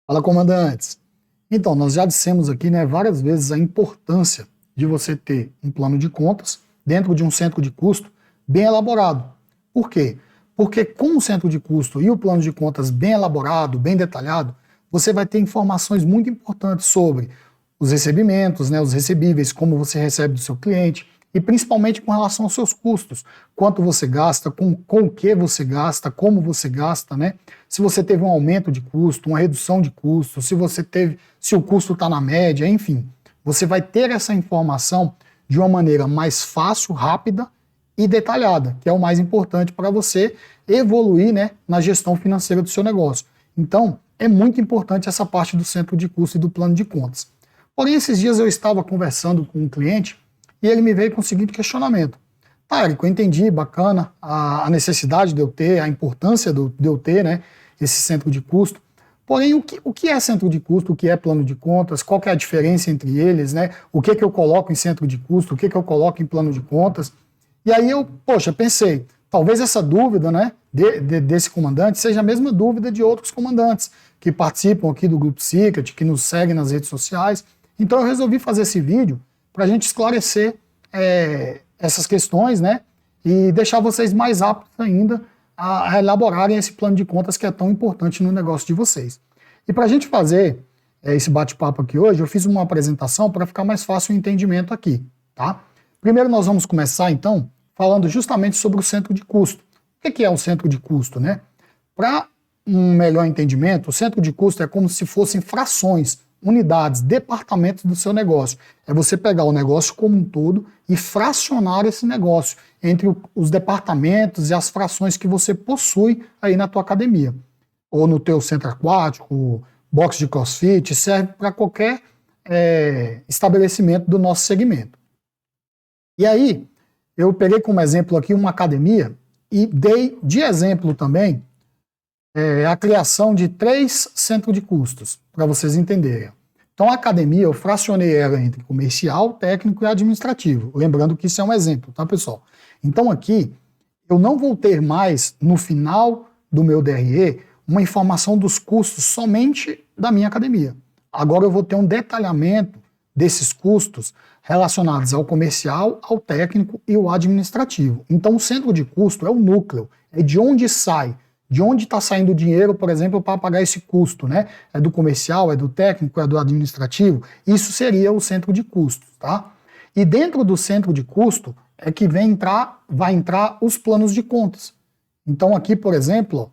Fala, comandantes. Então, nós já dissemos aqui, né, várias vezes a importância de você ter um plano de contas dentro de um centro de custo bem elaborado. Por quê? Porque com o centro de custo e o plano de contas bem elaborado, bem detalhado, você vai ter informações muito importantes sobre os recebimentos, né, os recebíveis, como você recebe do seu cliente, e principalmente com relação aos seus custos, quanto você gasta, com o que você gasta, como você gasta, né? Se você teve um aumento de custo, uma redução de custo, se o custo está na média, enfim, você vai ter essa informação de uma maneira mais fácil, rápida e detalhada, que é o mais importante para você evoluir, né, na gestão financeira do seu negócio. Então, é muito importante essa parte do centro de custo e do plano de contas. Porém, esses dias eu estava conversando com um cliente e ele me veio com o seguinte questionamento. Tá, Érico, eu entendi, bacana, a necessidade de eu ter, a importância de eu ter, né, esse centro de custo. Porém, o que é centro de custo, o que é plano de contas, qual que é a diferença entre eles, né? O que eu coloco em centro de custo, o que eu coloco em plano de contas. E aí eu, pensei, talvez essa dúvida, né, desse comandante seja a mesma dúvida de outros comandantes que participam aqui do Grupo Secret, que nos seguem nas redes sociais. Então eu resolvi fazer esse vídeo para a gente esclarecer essas questões, né, e deixar vocês mais aptos ainda a elaborarem esse plano de contas que é tão importante no negócio de vocês. E para a gente fazer esse bate-papo aqui hoje, eu fiz uma apresentação para ficar mais fácil o entendimento aqui, tá? Primeiro nós vamos começar, então, falando justamente sobre o centro de custo. O que é um centro de custo, né? Para um melhor entendimento, o centro de custo é como se fossem frações, unidades, departamentos do seu negócio. É você pegar o negócio como um todo e fracionar esse negócio entre os departamentos e as frações que você possui aí na tua academia. Ou no teu centro aquático, box de crossfit, serve para qualquer estabelecimento do nosso segmento. E aí, eu peguei como exemplo aqui uma academia e dei de exemplo também a criação de 3 centros de custos, para vocês entenderem. Então, a academia, eu fracionei ela entre comercial, técnico e administrativo. Lembrando que isso é um exemplo, tá, pessoal? Então, aqui, eu não vou ter mais, no final do meu DRE, uma informação dos custos somente da minha academia. Agora eu vou ter um detalhamento desses custos relacionados ao comercial, ao técnico e ao administrativo. Então, o centro de custo é o núcleo, é de onde sai, de onde está saindo o dinheiro, por exemplo, para pagar esse custo, né? É do comercial, é do técnico, é do administrativo? Isso seria o centro de custos, tá? E dentro do centro de custo é que vai entrar os planos de contas. Então aqui, por exemplo,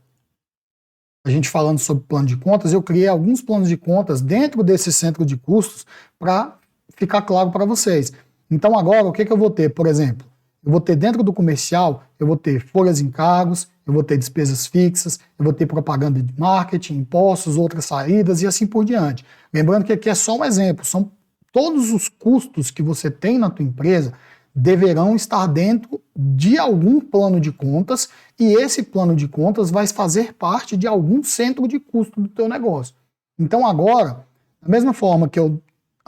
a gente falando sobre plano de contas, eu criei alguns planos de contas dentro desse centro de custos para ficar claro para vocês. Então agora, o que eu vou ter, por exemplo? Eu vou ter dentro do comercial, eu vou ter folhas e encargos, eu vou ter despesas fixas, eu vou ter propaganda de marketing, impostos, outras saídas e assim por diante. Lembrando que aqui é só um exemplo, são todos os custos que você tem na tua empresa deverão estar dentro de algum plano de contas e esse plano de contas vai fazer parte de algum centro de custo do teu negócio. Então agora, da mesma forma que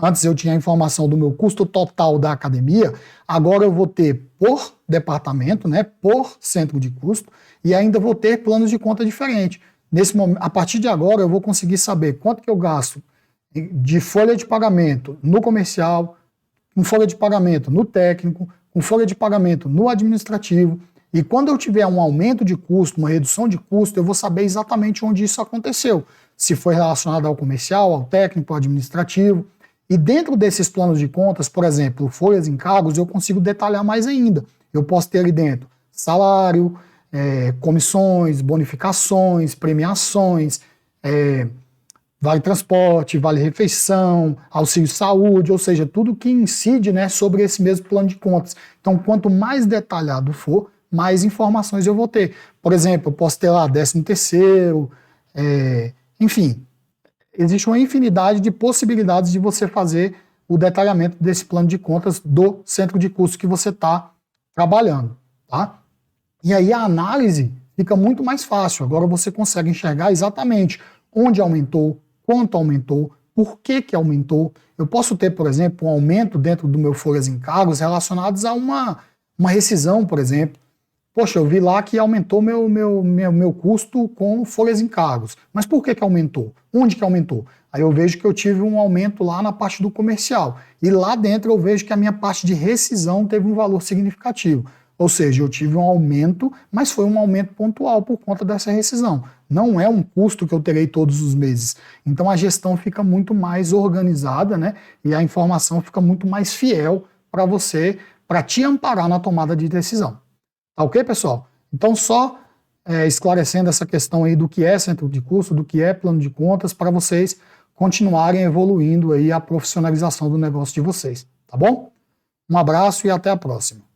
antes eu tinha a informação do meu custo total da academia, agora eu vou ter por departamento, né, por centro de custo, e ainda vou ter planos de conta diferentes. Nesse momento, a partir de agora, eu vou conseguir saber quanto que eu gasto de folha de pagamento no comercial, com folha de pagamento no técnico, com folha de pagamento no administrativo, e quando eu tiver um aumento de custo, uma redução de custo, eu vou saber exatamente onde isso aconteceu, se foi relacionado ao comercial, ao técnico, ao administrativo. E dentro desses planos de contas, por exemplo, folhas e encargos, eu consigo detalhar mais ainda. Eu posso ter ali dentro salário, comissões, bonificações, premiações, vale transporte, vale refeição, auxílio saúde, ou seja, tudo que incide, né, sobre esse mesmo plano de contas. Então, quanto mais detalhado for, mais informações eu vou ter. Por exemplo, eu posso ter lá 13º, enfim, existe uma infinidade de possibilidades de você fazer o detalhamento desse plano de contas do centro de custo que você está trabalhando, tá? E aí a análise fica muito mais fácil. Agora você consegue enxergar exatamente onde aumentou, quanto aumentou, por que aumentou. Eu posso ter, por exemplo, um aumento dentro do meu folhas e encargos relacionados a uma rescisão, por exemplo. Poxa, eu vi lá que aumentou meu custo com folhas em cargos. Mas por que aumentou? Onde que aumentou? Aí eu vejo que eu tive um aumento lá na parte do comercial. E lá dentro eu vejo que a minha parte de rescisão teve um valor significativo. Ou seja, eu tive um aumento, mas foi um aumento pontual por conta dessa rescisão. Não é um custo que eu terei todos os meses. Então a gestão fica muito mais organizada, né? E a informação fica muito mais fiel para você, para te amparar na tomada de decisão. Tá ok, pessoal? Então, só esclarecendo essa questão aí do que é centro de custo, do que é plano de contas, para vocês continuarem evoluindo aí a profissionalização do negócio de vocês, tá bom? Um abraço e até a próxima.